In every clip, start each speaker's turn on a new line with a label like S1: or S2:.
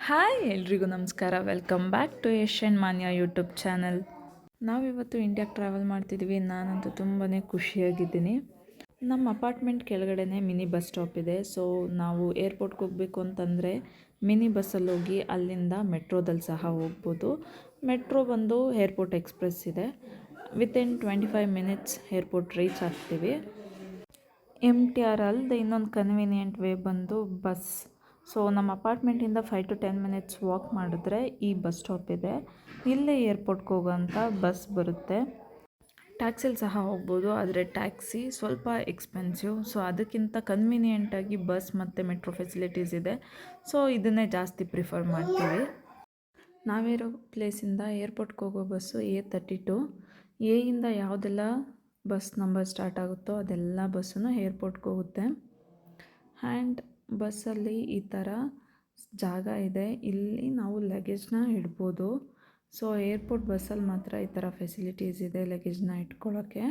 S1: Hi ಎಲ್ರಿಗೂ ನಮಸ್ಕಾರ. Welcome back to Asian ಮಾನ್ಯ ಯೂಟ್ಯೂಬ್ ಚಾನಲ್. ನಾವಿವತ್ತು ಇಂಡಿಯಾಗೆ ಟ್ರಾವೆಲ್ ಮಾಡ್ತಿದ್ವಿ. ನಾನಂತೂ ತುಂಬಾ ಖುಷಿಯಾಗಿದ್ದೀನಿ. ನಮ್ಮ ಅಪಾರ್ಟ್ಮೆಂಟ್ ಕೆಳಗಡೆನೇ ಮಿನಿ ಬಸ್ ಸ್ಟಾಪ್ ಇದೆ. ಸೊ ನಾವು ಏರ್ಪೋರ್ಟ್ಗೆ ಹೋಗಬೇಕು ಅಂತಂದರೆ ಮಿನಿ ಬಸ್ಸಲ್ಲಿ ಹೋಗಿ ಅಲ್ಲಿಂದ ಮೆಟ್ರೋದಲ್ಲಿ ಸಹ ಹೋಗ್ಬೋದು. ಮೆಟ್ರೋ ಬಂದು ಏರ್ಪೋರ್ಟ್ ಎಕ್ಸ್ಪ್ರೆಸ್ ಇದೆ. ವಿತಿನ್ 25 ಮಿನಿಟ್ಸ್ ಏರ್ಪೋರ್ಟ್ ರೀಚ್ ಆಗ್ತೀವಿ. MTR ಅಲ್ಲದೆ ಇನ್ನೊಂದು ಕನ್ವೀನಿಯೆಂಟ್ ವೇ ಬಂದು ಬಸ್. ಸೊ ನಮ್ಮ ಅಪಾರ್ಟ್ಮೆಂಟಿಂದ 5 to 10 ಮಿನಿಟ್ಸ್ ವಾಕ್ ಮಾಡಿದ್ರೆ ಈ ಬಸ್ ಸ್ಟಾಪ್ ಇದೆ. ಇಲ್ಲೇ ಏರ್ಪೋರ್ಟ್ಗೆ ಹೋಗೋಂಥ ಬಸ್ ಬರುತ್ತೆ. ಟ್ಯಾಕ್ಸಿಲಿ ಸಹ ಹೋಗ್ಬೋದು, ಆದರೆ ಟ್ಯಾಕ್ಸಿ ಸ್ವಲ್ಪ ಎಕ್ಸ್ಪೆನ್ಸಿವ್. ಸೊ ಅದಕ್ಕಿಂತ ಕನ್ವೀನಿಯೆಂಟಾಗಿ ಬಸ್ ಮತ್ತು ಮೆಟ್ರೋ ಫೆಸಿಲಿಟೀಸ್ ಇದೆ. ಸೊ ಇದನ್ನೇ ಜಾಸ್ತಿ ಪ್ರಿಫರ್ ಮಾಡ್ತೀವಿ. ನಾವಿರೋ ಪ್ಲೇಸಿಂದ ಏರ್ಪೋರ್ಟ್ಗೆ ಹೋಗೋ ಬಸ್ಸು A32. ಎಯಿಂದ ಯಾವುದೆಲ್ಲ ಬಸ್ ನಂಬರ್ ಸ್ಟಾರ್ಟ್ ಆಗುತ್ತೋ ಅದೆಲ್ಲ ಬಸ್ಸು ಏರ್ಪೋರ್ಟ್ಗೆ ಹೋಗುತ್ತೆ. ಆ್ಯಂಡ್ ಬಸ್ಸಲ್ಲಿ ಈ ಥರ ಜಾಗ ಇದೆ. ಇಲ್ಲಿ ನಾವು ಲಗೇಜ್ನ ಇಡ್ಬೋದು. ಸೊ ಏರ್ಪೋರ್ಟ್ ಬಸ್ಸಲ್ಲಿ ಮಾತ್ರ ಈ ಥರ ಫೆಸಿಲಿಟೀಸ್ ಇದೆ ಲಗೇಜ್ನ ಇಟ್ಕೊಳ್ಳೋಕ್ಕೆ.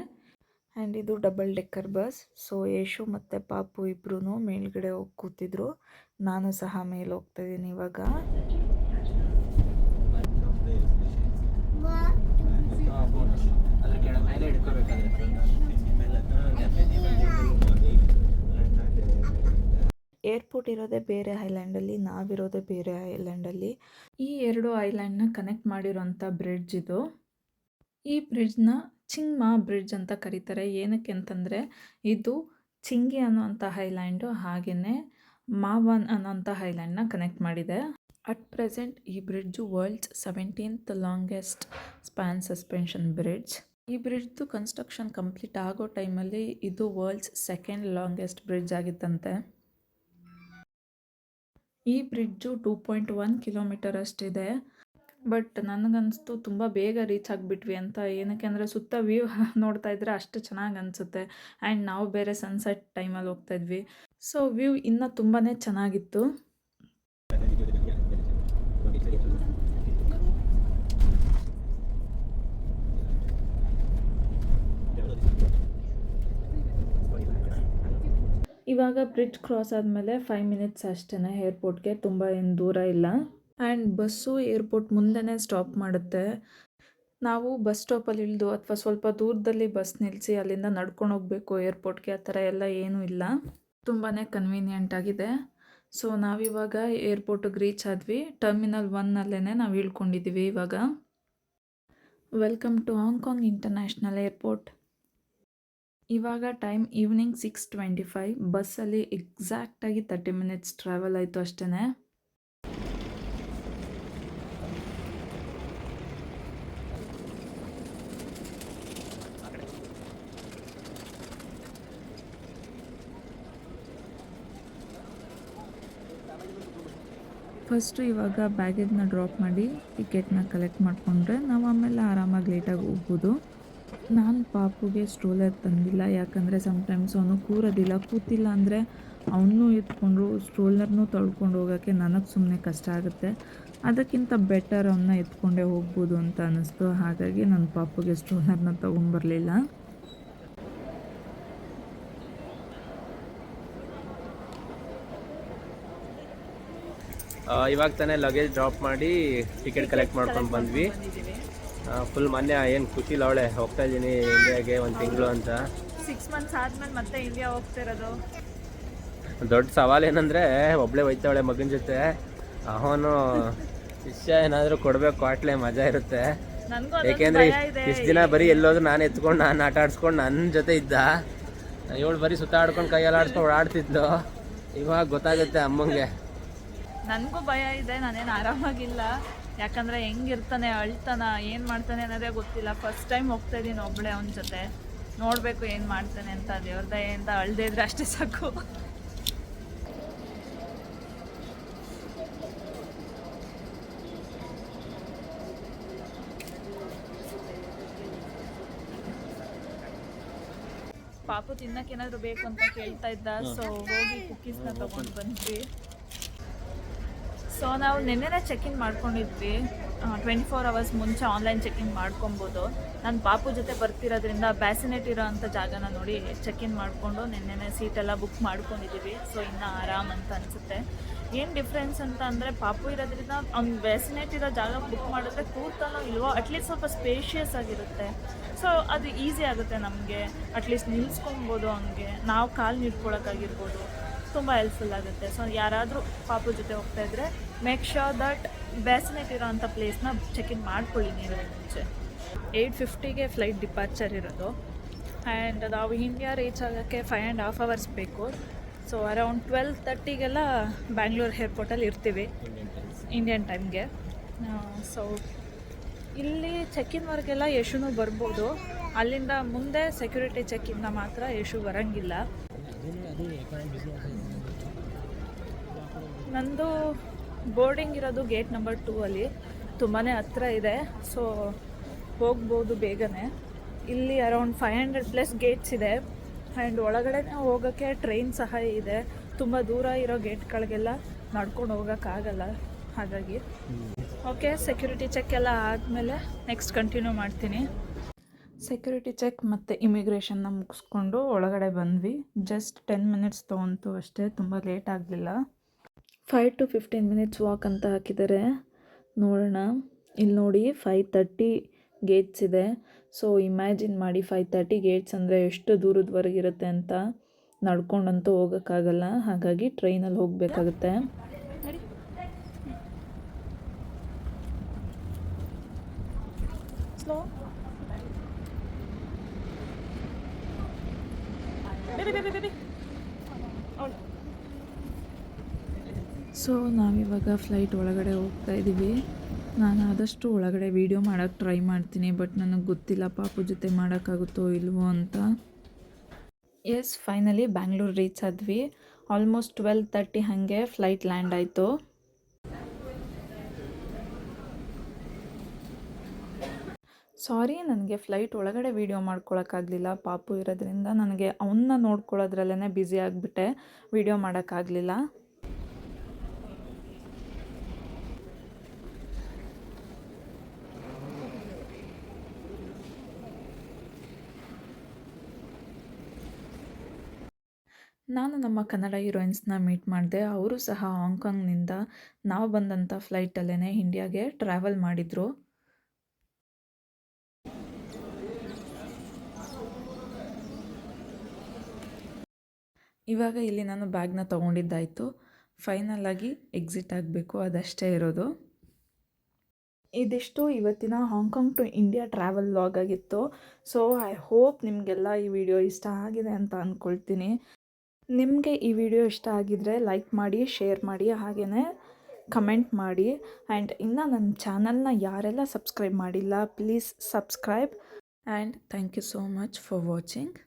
S1: ಆ್ಯಂಡ್ ಇದು double decker bus. So Yeshu ಮತ್ತು ಪಾಪು ಇಬ್ಬರೂ ಮೇಲ್ಗಡೆ ಹೋಗಿ ಕೂತಿದ್ರು. ನಾನು ಸಹ ಮೇಲೆ ಹೋಗ್ತಾಯಿದ್ದೀನಿ ಇವಾಗ. ಏರ್ಪೋರ್ಟ್ ಇರೋದೇ ಬೇರೆ ಐಲ್ಯಾಂಡಲ್ಲಿ, ನಾವಿರೋದೇ ಬೇರೆ ಐಲ್ಯಾಂಡಲ್ಲಿ. ಈ ಎರಡು ಐಲ್ಯಾಂಡ್ನ ಕನೆಕ್ಟ್ ಮಾಡಿರೋಂಥ ಬ್ರಿಡ್ಜ್ ಇದು. ಈ ಬ್ರಿಡ್ಜ್ನ ಚಿಂಗ್ಮಾ ಬ್ರಿಡ್ಜ್ ಅಂತ ಕರೀತಾರೆ. ಏನಕ್ಕೆ ಅಂತಂದರೆ ಇದು ಚಿಂಗಿ ಅನ್ನೋಂಥ ಐಲ್ಯಾಂಡು ಹಾಗೆಯೇ ಮಾವಾನ್ ಅನ್ನೋಂಥ ಐಲ್ಯಾಂಡ್ನ ಕನೆಕ್ಟ್ ಮಾಡಿದೆ. ಅಟ್ ಪ್ರೆಸೆಂಟ್ ಈ bridge world's 17th longest span suspension bridge. ಈ ಬ್ರಿಡ್ಜ್ದು ಕನ್ಸ್ಟ್ರಕ್ಷನ್ ಕಂಪ್ಲೀಟ್ ಆಗೋ ಟೈಮಲ್ಲಿ ಇದು ವರ್ಲ್ಡ್ಸ್ 2nd ಲಾಂಗೆಸ್ಟ್ ಬ್ರಿಡ್ಜ್ ಆಗಿತ್ತಂತೆ. ಈ ಬ್ರಿಡ್ಜು 2.1 ಕಿಲೋಮೀಟರ್ ಅಷ್ಟಿದೆ. ಬಟ್ ನನಗನ್ನಿಸ್ತು ತುಂಬ ಬೇಗ ರೀಚ್ ಆಗಿಬಿಟ್ವಿ ಅಂತ. ಏನಕ್ಕೆ ಅಂದರೆ ಸುತ್ತ ವ್ಯೂ ನೋಡ್ತಾ ಇದ್ರೆ ಅಷ್ಟು ಚೆನ್ನಾಗಿ ಅನಿಸುತ್ತೆ. ಆ್ಯಂಡ್ ನಾವು ಬೇರೆ ಸನ್ಸೆಟ್ ಟೈಮಲ್ಲಿ ಹೋಗ್ತಾಯಿದ್ವಿ. ಸೊ ವ್ಯೂ ಇನ್ನೂ ತುಂಬಾ ಚೆನ್ನಾಗಿತ್ತು. ಇವಾಗ ಬ್ರಿಡ್ಜ್ ಕ್ರಾಸ್ ಆದಮೇಲೆ 5 ಮಿನಿಟ್ಸ್ ಅಷ್ಟೇ ಏರ್ಪೋರ್ಟ್ಗೆ, ತುಂಬ ಏನು ದೂರ ಇಲ್ಲ. ಆ್ಯಂಡ್ ಬಸ್ಸು ಏರ್ಪೋರ್ಟ್ ಮುಂದೆನೇ ಸ್ಟಾಪ್ ಮಾಡುತ್ತೆ. ನಾವು ಬಸ್ ಸ್ಟಾಪಲ್ಲಿ ಇಳಿದು ಅಥವಾ ಸ್ವಲ್ಪ ದೂರದಲ್ಲಿ ಬಸ್ ನಿಲ್ಲಿಸಿ ಅಲ್ಲಿಂದ ನಡ್ಕೊಂಡು ಹೋಗಬೇಕು ಏರ್ಪೋರ್ಟ್ಗೆ, ಆ ಥರ ಎಲ್ಲ ಏನೂ ಇಲ್ಲ. ತುಂಬಾ ಕನ್ವೀನಿಯೆಂಟ್ ಆಗಿದೆ. ಸೊ ನಾವಿವಾಗ ಏರ್ಪೋರ್ಟಿಗೆ ರೀಚ್ ಆದ್ವಿ. ಟರ್ಮಿನಲ್ 1ಅಲ್ಲೇ ನಾವು ಇಳ್ಕೊಂಡಿದ್ದೀವಿ ಇವಾಗ. Welcome to Hong Kong international airport. ಇವಾಗ ಟೈಮ್ ಈವ್ನಿಂಗ್ 6:25. ಬಸ್ಸಲ್ಲಿ ಎಕ್ಸಾಕ್ಟಾಗಿ 30 ಮಿನಿಟ್ಸ್ ಟ್ರಾವೆಲ್ ಆಯಿತು ಅಷ್ಟೇ. ಫಸ್ಟು ಇವಾಗ ಬ್ಯಾಗೇಜ್ನ ಡ್ರಾಪ್ ಮಾಡಿ ಟಿಕೆಟ್ನ ಕಲೆಕ್ಟ್ ಮಾಡಿಕೊಂಡ್ರೆ ನಾವು ಆಮೇಲೆ ಆರಾಮಾಗಿ ಲೇಟಾಗಿ ಹೋಗ್ಬೋದು. ನಾನು ಪಾಪುಗೆ ಸ್ಟ್ರೋಲರ್ ತಂದಿಲ್ಲ, ಯಾಕಂದರೆ ಸಮ್ಟೈಮ್ಸ್ ಅವನು ಕೂರೋದಿಲ್ಲ. ಕೂತಿಲ್ಲ ಅಂದರೆ ಅವನ್ನೂ ಎತ್ಕೊಂಡು ಸ್ಟ್ರೋಲರ್ನೂ ತೊಳ್ಕೊಂಡು ಹೋಗೋಕ್ಕೆ ನನಗೆ ಸುಮ್ಮನೆ ಕಷ್ಟ ಆಗುತ್ತೆ. ಅದಕ್ಕಿಂತ ಬೆಟರ್ ಅವನ್ನ ಎತ್ಕೊಂಡೇ ಹೋಗ್ಬೋದು ಅಂತ ಅನ್ನಿಸ್ತು. ಹಾಗಾಗಿ ನನ್ನ ಪಾಪುಗೆ ಸ್ಟ್ರೋಲರ್ನ ತೊಗೊಂಬರಲಿಲ್ಲ.
S2: ಇವಾಗ ತಾನೇ ಲಗೇಜ್ ಡ್ರಾಪ್ ಮಾಡಿ ಟಿಕೆಟ್ ಕಲೆಕ್ಟ್ ಮಾಡ್ಕೊಂಡು ಬಂದ್ವಿ. ಫುಲ್ ಮೊನ್ನೆ ಏನು ಖುಷಿಲ್ಲ ಅವಳೆ ಹೋಗ್ತಾ ಇದ್ದೀನಿ ಇಂಡಿಯಾಗೆ 1 ತಿಂಗಳು ಅಂತ.
S1: 6 ಮಂತ್ಸ್ ಆದ್ಮೇಲೆ ಮತ್ತೆ ಇಂಡಿಯಾ ಹೋಗ್ತಿರೋದು.
S2: ದೊಡ್ಡ ಸವಾಲು ಏನಂದರೆ ಒಬ್ಬಳೇ ಹೋಯ್ತಾವಳೆ ಮಗನ ಜೊತೆ. ಅವನು ಶಿಷ್ಯ ಏನಾದರೂ ಕೊಡಬೇಕು, ಆಟ್ಲೆ ಮಜಾ ಇರುತ್ತೆ. ಏಕೆಂದರೆ ಇಷ್ಟು ದಿನ ಬರೀ ಎಲ್ಲೋದ್ರು ನಾನು ಎತ್ಕೊಂಡು ನಾನು ಆಟ ಆಡಿಸ್ಕೊಂಡು ನನ್ನ ಜೊತೆ ಇದ್ದ. ಇವಳು ಬರೀ ಸುತ್ತಾಡ್ಕೊಂಡು ಕೈಯಲ್ಲಿ ಆಡಿಸ್ಕೊಂಡು ಆಡ್ತಿದ್ಲು. ಇವಾಗ ಗೊತ್ತಾಗುತ್ತೆ ಅಮ್ಮಂಗೆ.
S1: ನನಗೂ ಭಯ ಇದೆ, ನಾನೇನು ಆರಾಮಾಗಿಲ್ಲ. ಯಾಕಂದರೆ ಹೆಂಗಿರ್ತಾನೆ, ಅಳ್ತಾನ, ಏನು ಮಾಡ್ತಾನೆ ಅನ್ನೋದೇ ಗೊತ್ತಿಲ್ಲ. ಫಸ್ಟ್ ಟೈಮ್ ಹೋಗ್ತಾ ಇದ್ದೀನಿ ಒಬ್ಬಳೇ ಅವನ ಜೊತೆ. ನೋಡಬೇಕು ಏನು ಮಾಡ್ತಾನೆ ಅಂತ. ದೇವ್ರ ದಯೆಯಿಂದ ಅಳ್ದೇ ಇದ್ರೆ ಅಷ್ಟೇ ಸಾಕು. ಪಾಪು ತಿನ್ನಕ್ಕೆ ಏನಾದರೂ ಬೇಕು ಅಂತ ಕೇಳ್ತಾ ಇದ್ದ. ಸೊ ಹೋಗಿ ಕುಕ್ಕೀಸ್ನ ತೊಗೊಂಡು ಬಂದ್ವಿ. ಸೊ ನಾವು ನೆನ್ನೆನೇ ಚೆಕ್ ಇನ್ ಮಾಡ್ಕೊಂಡಿದ್ವಿ. 24 hours ಮುಂಚೆ ಆನ್ಲೈನ್ ಚೆಕ್-ಇನ್ ಮಾಡ್ಕೊಬೋದು. ನಾನು ಪಾಪು ಜೊತೆ ಬರ್ತಿರೋದ್ರಿಂದ ಬ್ಯಾಸಿನೇಟ್ ಇರೋ ಅಂಥ ಜಾಗನ ನೋಡಿ ಚೆಕ್-ಇನ್ ಮಾಡಿಕೊಂಡು ನೆನ್ನೆನೇ ಸೀಟೆಲ್ಲ ಬುಕ್ ಮಾಡ್ಕೊಂಡಿದ್ದೀವಿ. ಸೊ ಇನ್ನೂ ಆರಾಮ್ ಅಂತ ಅನಿಸುತ್ತೆ. ಏನು ಡಿಫ್ರೆನ್ಸ್ ಅಂತ ಅಂದರೆ ಪಾಪು ಇರೋದ್ರಿಂದ ಅವ್ನು ಬ್ಯಾಸಿನೇಟ್ ಇರೋ ಜಾಗ ಬುಕ್ ಮಾಡಿದ್ರೆ ಕೂರ್ತಾನೋ ಇಲ್ವೋ ಅಟ್ಲೀಸ್ಟ್ ಸ್ವಲ್ಪ ಸ್ಪೇಷಿಯಸ್ ಆಗಿರುತ್ತೆ. ಸೊ ಅದು ಈಸಿ ಆಗುತ್ತೆ ನಮಗೆ. ಅಟ್ಲೀಸ್ಟ್ ನಿಲ್ಲಿಸ್ಕೊಬೋದು, ಹಂಗೆ ನಾವು ಕಾಲು ನೀಡ್ಕೊಳಕ್ಕಾಗಿರ್ಬೋದು, ತುಂಬ ಹೆಲ್ಪ್ಫುಲ್ ಆಗುತ್ತೆ. ಸೊ ಯಾರಾದರೂ ಪಾಪು ಜೊತೆ ಹೋಗ್ತಾಯಿದ್ರೆ ಮೇಕ್ ಶ್ಯೂರ್ ದಟ್ ಬ್ಯಾಸಿನೇಟ್ ಇರೋ ಅಂಥ ಪ್ಲೇಸ್ನ ಚೆಕ್-ಇನ್ ಮಾಡ್ಕೊಳ್ಳಿ ನೀವು ಮುಂಚೆ. 8:50ಗೆ ಫ್ಲೈಟ್ ಡಿಪಾರ್ಚರ್ ಇರೋದು ಆ್ಯಂಡ್ ನಾವು ಇಂಡಿಯಾ ರೀಚ್ ಆಗೋಕ್ಕೆ 5.5 hours ಬೇಕು. ಸೊ ಅರೌಂಡ್ 12:30ಗೆಲ್ಲ ಬ್ಯಾಂಗ್ಳೂರ್ ಏರ್ಪೋರ್ಟಲ್ಲಿ ಇರ್ತೀವಿ ಇಂಡಿಯನ್ ಟೈಮ್ಗೆ. ಸೊ ಇಲ್ಲಿ ಚೆಕ್-ಇನ್ವರೆಗೆಲ್ಲ ಯಶುನೂ ಬರ್ಬೋದು. ಅಲ್ಲಿಂದ ಮುಂದೆ ಸೆಕ್ಯೂರಿಟಿ ಚೆಕ್-ಇಂದ ಮಾತ್ರ ಯಶು ಬರೋಂಗಿಲ್ಲ. ನಂದು ಬೋರ್ಡಿಂಗ್ ಇರೋದು ಗೇಟ್ ನಂಬರ್ 2 ಅಲ್ಲಿ, ತುಂಬಾ ಹತ್ರ ಇದೆ. ಸೊ ಹೋಗ್ಬೋದು ಬೇಗನೆ. ಇಲ್ಲಿ ಅರೌಂಡ್ 500+ ಗೇಟ್ಸ್ ಇದೆ ಆ್ಯಂಡ್ ಒಳಗಡೆ ಹೋಗೋಕ್ಕೆ ಟ್ರೈನ್ ಸಹ ಇದೆ. ತುಂಬ ದೂರ ಇರೋ ಗೇಟ್ಗಳಿಗೆಲ್ಲ ನಡ್ಕೊಂಡು ಹೋಗೋಕ್ಕಾಗಲ್ಲ. ಹಾಗಾಗಿ ಓಕೆ, ಸೆಕ್ಯೂರಿಟಿ ಚೆಕ್ ಎಲ್ಲ ಆದಮೇಲೆ ನೆಕ್ಸ್ಟ್ ಕಂಟಿನ್ಯೂ ಮಾಡ್ತೀನಿ. ಸೆಕ್ಯೂರಿಟಿ ಚೆಕ್ ಮತ್ತು ಇಮಿಗ್ರೇಷನ್ನ ಮುಗಿಸ್ಕೊಂಡು ಒಳಗಡೆ ಬಂದ್ವಿ. ಜಸ್ಟ್ 10 minutes ತೊಗೊಂತು ಅಷ್ಟೇ, ತುಂಬ ಲೇಟ್ ಆಗಲಿಲ್ಲ. 5 to 15 minutes ವಾಕ್ ಅಂತ ಹಾಕಿದ್ದಾರೆ. ನೋಡೋಣ. ಇಲ್ಲಿ ನೋಡಿ 5:30 ಗೇಟ್ಸ್ ಇದೆ. ಸೊ ಇಮ್ಯಾಜಿನ್ ಮಾಡಿ 5:30 ಗೇಟ್ಸ್ ಅಂದರೆ ಎಷ್ಟು ದೂರದವರೆಗಿರುತ್ತೆ ಅಂತ. ನಡ್ಕೊಂಡಂತೂ ಹೋಗೋಕ್ಕಾಗಲ್ಲ, ಹಾಗಾಗಿ ಟ್ರೈನಲ್ಲಿ ಹೋಗಬೇಕಾಗುತ್ತೆ. ಸ್ಲೋ. ಸೊ ನಾವಿವಾಗ ಫ್ಲೈಟ್ ಒಳಗಡೆ ಹೋಗ್ತಾ ಇದ್ದೀವಿ. ನಾನು ಆದಷ್ಟು ಒಳಗಡೆ ವೀಡಿಯೋ ಮಾಡೋಕ್ಕೆ ಟ್ರೈ ಮಾಡ್ತೀನಿ, ಬಟ್ ನನಗೆ ಗೊತ್ತಿಲ್ಲ ಪಾಪು ಜೊತೆ ಮಾಡೋಕ್ಕಾಗುತ್ತೋ ಇಲ್ವೋ ಅಂತ. ಎಸ್, ಫೈನಲಿ ಬ್ಯಾಂಗ್ಳೂರ್ ರೀಚ್ ಆದ್ವಿ. ಆಲ್ಮೋಸ್ಟ್ 12:30 ಹಾಗೆ ಫ್ಲೈಟ್ ಲ್ಯಾಂಡ್ ಆಯಿತು. ಸಾರಿ, ನನಗೆ ಫ್ಲೈಟ್ ಒಳಗಡೆ ವೀಡಿಯೋ ಮಾಡ್ಕೊಳಕ್ಕಾಗಲಿಲ್ಲ. ಪಾಪು ಇರೋದ್ರಿಂದ ನನಗೆ ಅವನ್ನ ನೋಡ್ಕೊಳ್ಳೋದ್ರಲ್ಲೇ ಬ್ಯುಸಿ ಆಗಿಬಿಟ್ಟೆ, ವೀಡಿಯೋ ಮಾಡೋಕ್ಕಾಗಲಿಲ್ಲ. ನಾನು ನಮ್ಮ ಕನ್ನಡ ಹೀರೋಯಿನ್ಸ್ನ ಮೀಟ್ ಮಾಡಿದೆ. ಅವರು ಸಹ ಹಾಂಗ್ಕಾಂಗ್ನಿಂದ ನಾವು ಬಂದಂಥ ಫ್ಲೈಟಲ್ಲೇ ಇಂಡಿಯಾಗೆ ಟ್ರಾವೆಲ್ ಮಾಡಿದರು. ಇವಾಗ ಇಲ್ಲಿ ನಾನು ಬ್ಯಾಗ್ನ ತೊಗೊಂಡಿದ್ದಾಯಿತು. ಫೈನಲಾಗಿ ಎಕ್ಸಿಟ್ ಆಗಬೇಕು, ಅದಷ್ಟೇ ಇರೋದು. ಇದಿಷ್ಟು ಇವತ್ತಿನ Hong Kong to India travel vlog ಆಗಿತ್ತು. ಸೊ ಐ ಹೋಪ್ ನಿಮಗೆಲ್ಲ ಈ ವಿಡಿಯೋ ಇಷ್ಟ ಆಗಿದೆ ಅಂತ ಅಂದ್ಕೊಳ್ತೀನಿ. ನಿಮಗೆ ಈ ವಿಡಿಯೋ ಇಷ್ಟ ಆಗಿದರೆ ಲೈಕ್ ಮಾಡಿ, ಶೇರ್ ಮಾಡಿ, ಹಾಗೆಯೇ ಕಮೆಂಟ್ ಮಾಡಿ. ಆ್ಯಂಡ್ ಇನ್ನು ನನ್ನ ಚಾನಲ್ನ ಯಾರೆಲ್ಲ ಸಬ್ಸ್ಕ್ರೈಬ್ ಮಾಡಿಲ್ಲ, please subscribe. And thank you so much for watching.